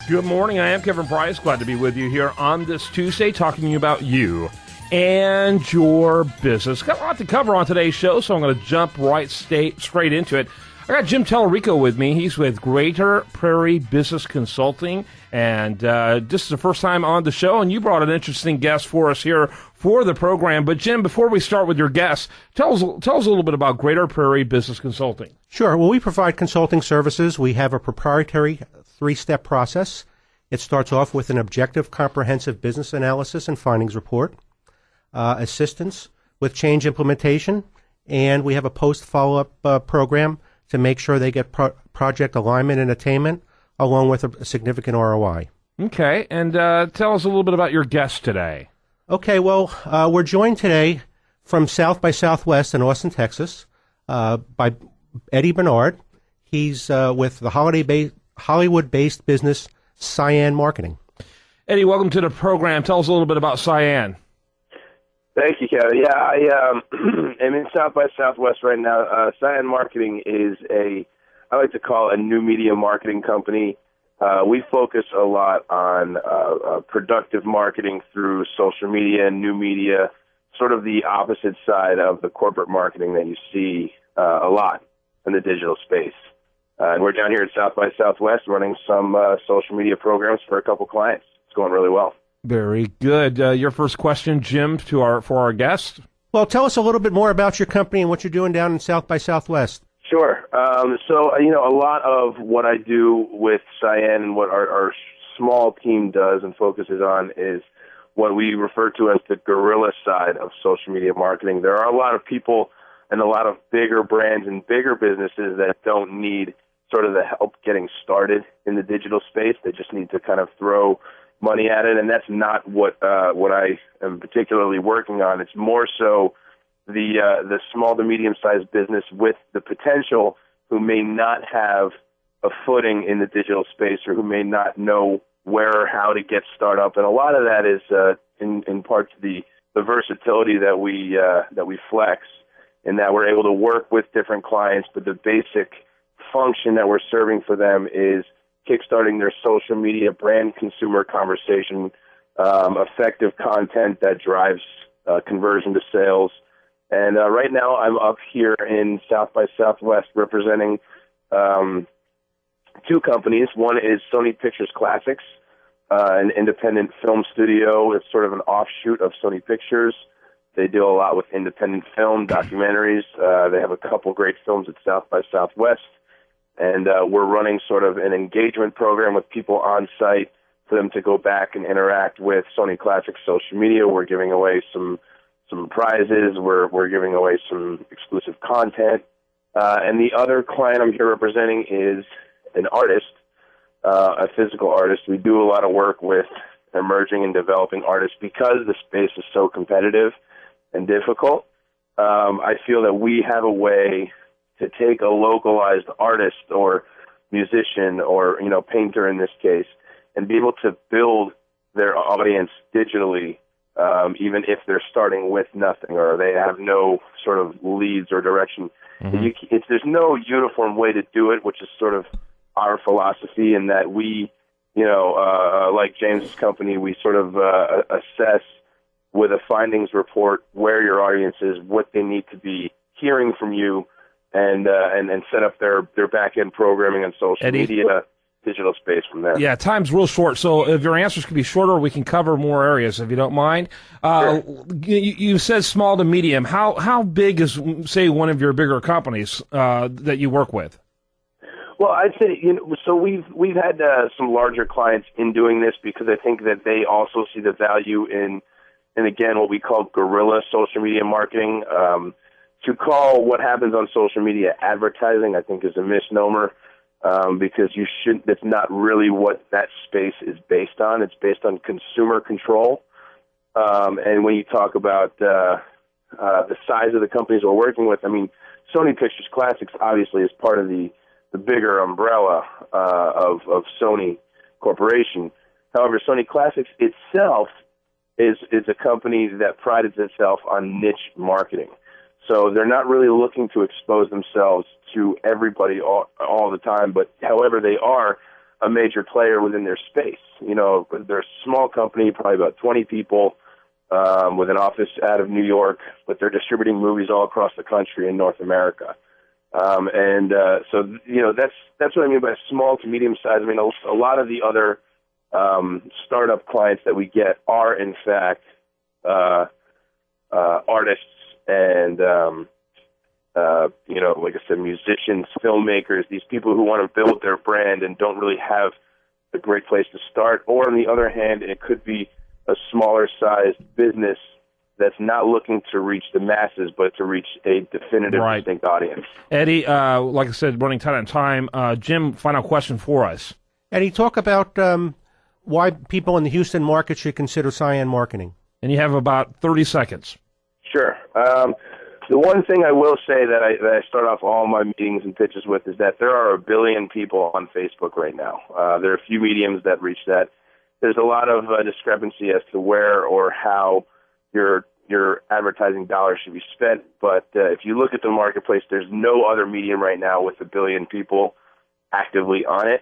Good morning. I am Kevin Price. Glad to be with you here on this Tuesday, talking to you about you and your business. Got a lot to cover on today's show, so I'm going to jump straight into it. I got Jim Talerico with me. He's with Greater Prairie Business Consulting, and this is the first time on the show, and you brought an interesting guest for us here for the program. But, Jim, before we start with your guest, tell us a little bit about Greater Prairie Business Consulting. Sure. Well, we provide consulting services. We have a proprietary three-step process. It starts off with an objective, comprehensive business analysis and findings report, assistance with change implementation, and we have a post-follow-up program to make sure they get project alignment and attainment, along with a significant ROI. Okay, and tell us a little bit about your guest today. Okay, well, we're joined today from South by Southwest in Austin, Texas, by Eddie Bernard. He's with the Hollywood-based business Cyan Marketing. Eddie, welcome to the program. Tell us a little bit about Cyan. Thank you, Kevin. Yeah, I am in South by Southwest right now. Cyan Marketing is I like to call it a new media marketing company. We focus a lot on productive marketing through social media and new media, sort of the opposite side of the corporate marketing that you see a lot in the digital space. And we're down here at South by Southwest running some social media programs for a couple clients. It's going really well. Very good. Your first question, Jim, for our guest. Well, tell us a little bit more about your company and what you're doing down in South by Southwest. Sure. So, a lot of what I do with Cyan and what our small team does and focuses on is what we refer to as the guerrilla side of social media marketing. There are a lot of people and a lot of bigger brands and bigger businesses that don't need sort of the help getting started in the digital space. They just need to kind of throw money at it, and that's not what I am particularly working on. It's more so the small to medium-sized business with the potential who may not have a footing in the digital space or who may not know where or how to get started up. And a lot of that is in part to the versatility that we flex, in that we're able to work with different clients, but the basic function that we're serving for them is kickstarting their social media brand consumer conversation, effective content that drives conversion to sales. And right now I'm up here in South by Southwest representing two companies. One is Sony Pictures Classics, an independent film studio. It's sort of an offshoot of Sony Pictures. They do a lot with independent film, documentaries. They have a couple great films at South by Southwest. And we're running sort of an engagement program with people on site for them to go back and interact with Sony Classics social media. We're giving away some prizes. We're giving away some exclusive content. And the other client I'm here representing is an artist, a physical artist. We do a lot of work with emerging and developing artists because the space is so competitive and difficult. I feel that we have a way to take a localized artist or musician or, painter in this case, and be able to build their audience digitally, even if they're starting with nothing or they have no sort of leads or direction. Mm-hmm. There's no uniform way to do it, which is sort of our philosophy, in that we, like James's company, we sort of assess with a findings report where your audience is, what they need to be hearing from you, and set up their back-end programming and social media digital space from there. Yeah, time's real short, so if your answers can be shorter, we can cover more areas, if you don't mind. Sure. You said small to medium. How big is, say, one of your bigger companies that you work with? Well, I'd say, so we've had some larger clients in doing this because I think that they also see the value in again, what we call guerrilla social media marketing. To call what happens on social media advertising, I think, is a misnomer, because that's not really what that space is based on. It's based on consumer control. And when you talk about the size of the companies we're working with, I mean, Sony Pictures Classics obviously is part of the bigger umbrella of Sony Corporation. However, Sony Classics itself is a company that prides itself on niche marketing. So they're not really looking to expose themselves to everybody all the time, but however they are a major player within their space. You know, they're a small company, probably about 20 people, with an office out of New York, but they're distributing movies all across the country in North America. So, you know, that's what I mean by small to medium size. I mean, a lot of the other startup clients that we get are, in fact, artists and, you know, like I said, musicians, filmmakers, these people who want to build their brand and don't really have a great place to start. Or on the other hand, it could be a smaller sized business that's not looking to reach the masses, but to reach a definitive, distinct audience. Eddie, like I said, running tight on time. Jim, final question for us. Eddie, talk about why people in the Houston market should consider Cyan Marketing. And you have about 30 seconds. Sure. The one thing I will say that I start off all my meetings and pitches with is that there are 1 billion people on Facebook right now. There are a few mediums that reach that. There's a lot of discrepancy as to where or how your advertising dollars should be spent. But if you look at the marketplace, there's no other medium right now with 1 billion people actively on it.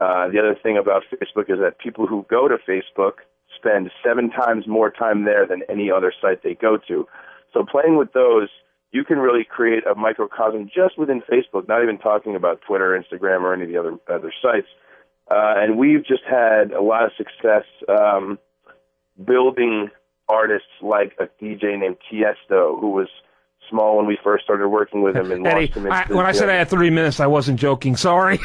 The other thing about Facebook is that people who go to Facebook spend 7 times more time there than any other site they go to. So playing with those, you can really create a microcosm just within Facebook, not even talking about Twitter, Instagram, or any of the other sites. And we've just had a lot of success building artists like a DJ named Tiesto, who was small when we first started working with him. And Eddie, when I said I had 30 minutes, I wasn't joking. Sorry.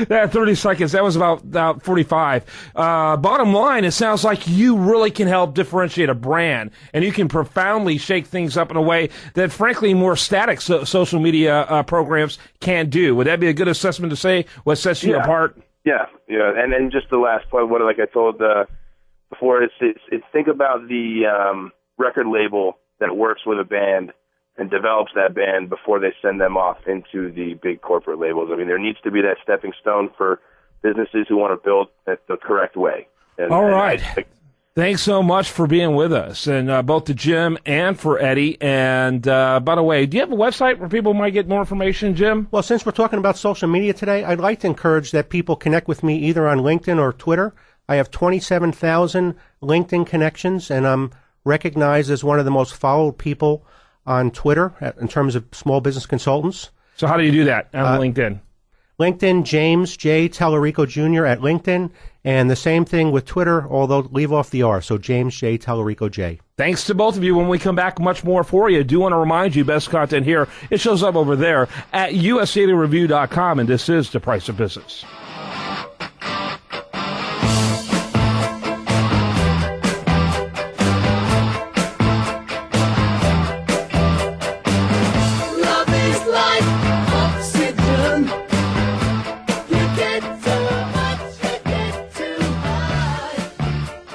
That 30 seconds, that was about 45. Bottom line, it sounds like you really can help differentiate a brand, and you can profoundly shake things up in a way that, frankly, more static social media programs can't do. Would that be a good assessment to say what sets you apart? Yeah. And then just the last point, like I told before, it's think about the record label that works with a band and develops that band before they send them off into the big corporate labels. I mean, there needs to be that stepping stone for businesses who want to build it the correct way. All right. Thanks so much for being with us, and both to Jim and for Eddie. And by the way, do you have a website where people might get more information, Jim? Well, since we're talking about social media today, I'd like to encourage that people connect with me either on LinkedIn or Twitter. I have 27,000 LinkedIn connections, and I'm recognized as one of the most followed people on Twitter in terms of small business consultants. So how do you do that on LinkedIn? LinkedIn, James J. Talerico Jr. at LinkedIn, and the same thing with Twitter, although leave off the R, so James J. Talerico J. Thanks to both of you. When we come back, much more for you. Do want to remind you, best content here, it shows up over there at USDailyReview.com, and this is The Price of Business.